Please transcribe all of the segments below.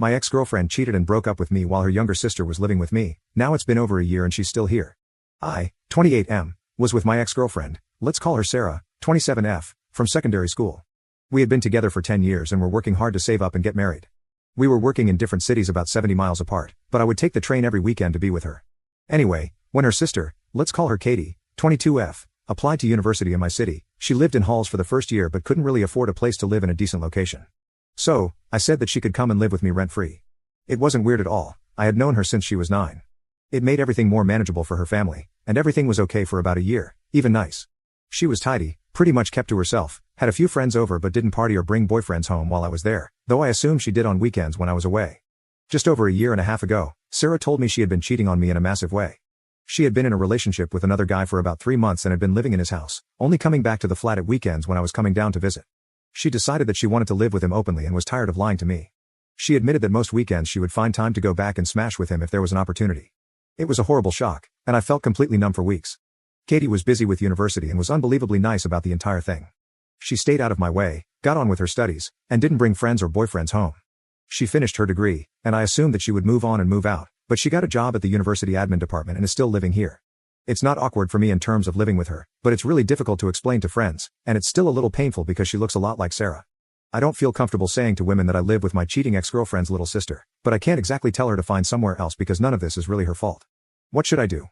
My ex-girlfriend cheated and broke up with me while her younger sister was living with me. Now it's been over a year and she's still here. I, 28M, was with my ex-girlfriend, let's call her Sarah, 27F, from secondary school. We had been together for 10 years and were working hard to save up and get married. We were working in different cities about 70 miles apart, but I would take the train every weekend to be with her. Anyway, when her sister, let's call her Katie, 22F, applied to university in my city, she lived in halls for the first year but couldn't really afford a place to live in a decent location. So, I said that she could come and live with me rent-free. It wasn't weird at all, I had known her since she was 9. It made everything more manageable for her family, and everything was okay for about a year, even nice. She was tidy, pretty much kept to herself, had a few friends over but didn't party or bring boyfriends home while I was there, though I assumed she did on weekends when I was away. Just over a year and a half ago, Sarah told me she had been cheating on me in a massive way. She had been in a relationship with another guy for about 3 months and had been living in his house, only coming back to the flat at weekends when I was coming down to visit. She decided that she wanted to live with him openly and was tired of lying to me. She admitted that most weekends she would find time to go back and smash with him if there was an opportunity. It was a horrible shock, and I felt completely numb for weeks. Katie was busy with university and was unbelievably nice about the entire thing. She stayed out of my way, got on with her studies, and didn't bring friends or boyfriends home. She finished her degree, and I assumed that she would move on and move out, but she got a job at the university admin department and is still living here. It's not awkward for me in terms of living with her, but it's really difficult to explain to friends, and it's still a little painful because she looks a lot like Sarah. I don't feel comfortable saying to women that I live with my cheating ex-girlfriend's little sister, but I can't exactly tell her to find somewhere else because none of this is really her fault. What should I do?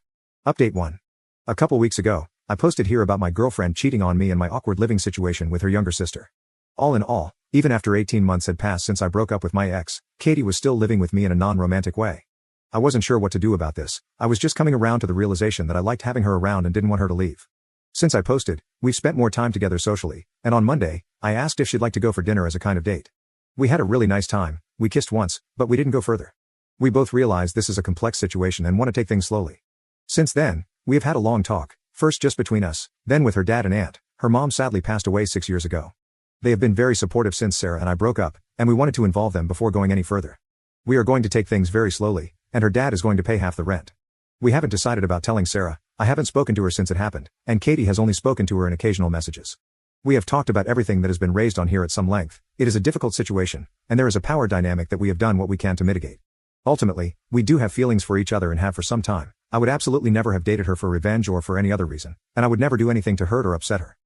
Update 1. A couple weeks ago, I posted here about my girlfriend cheating on me and my awkward living situation with her younger sister. All in all, even after 18 months had passed since I broke up with my ex, Katie was still living with me in a non-romantic way. I wasn't sure what to do about this, I was just coming around to the realization that I liked having her around and didn't want her to leave. Since I posted, we've spent more time together socially, and on Monday, I asked if she'd like to go for dinner as a kind of date. We had a really nice time, we kissed once, but we didn't go further. We both realized this is a complex situation and want to take things slowly. Since then, we have had a long talk, first just between us, then with her dad and aunt. Her mom sadly passed away 6 years ago. They have been very supportive since Sarah and I broke up, and we wanted to involve them before going any further. We are going to take things very slowly, and her dad is going to pay half the rent. We haven't decided about telling Sarah, I haven't spoken to her since it happened, and Katie has only spoken to her in occasional messages. We have talked about everything that has been raised on here at some length. It is a difficult situation, and there is a power dynamic that we have done what we can to mitigate. Ultimately, we do have feelings for each other and have for some time. I would absolutely never have dated her for revenge or for any other reason, and I would never do anything to hurt or upset her.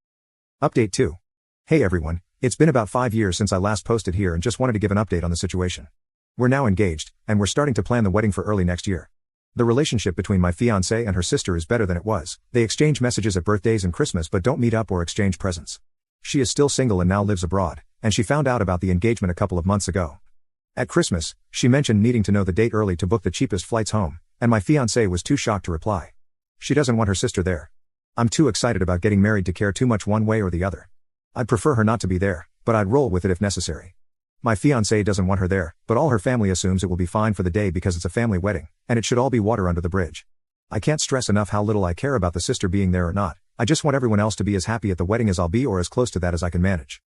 Update 2. Hey everyone, it's been about 5 years since I last posted here and just wanted to give an update on the situation. We're now engaged, and we're starting to plan the wedding for early next year. The relationship between my fiancée and her sister is better than it was. They exchange messages at birthdays and Christmas but don't meet up or exchange presents. She is still single and now lives abroad, and she found out about the engagement a couple of months ago. At Christmas, she mentioned needing to know the date early to book the cheapest flights home, and my fiancé was too shocked to reply. She doesn't want her sister there. I'm too excited about getting married to care too much one way or the other. I'd prefer her not to be there, but I'd roll with it if necessary. My fiancé doesn't want her there, but all her family assumes it will be fine for the day because it's a family wedding, and it should all be water under the bridge. I can't stress enough how little I care about the sister being there or not. I just want everyone else to be as happy at the wedding as I'll be or as close to that as I can manage.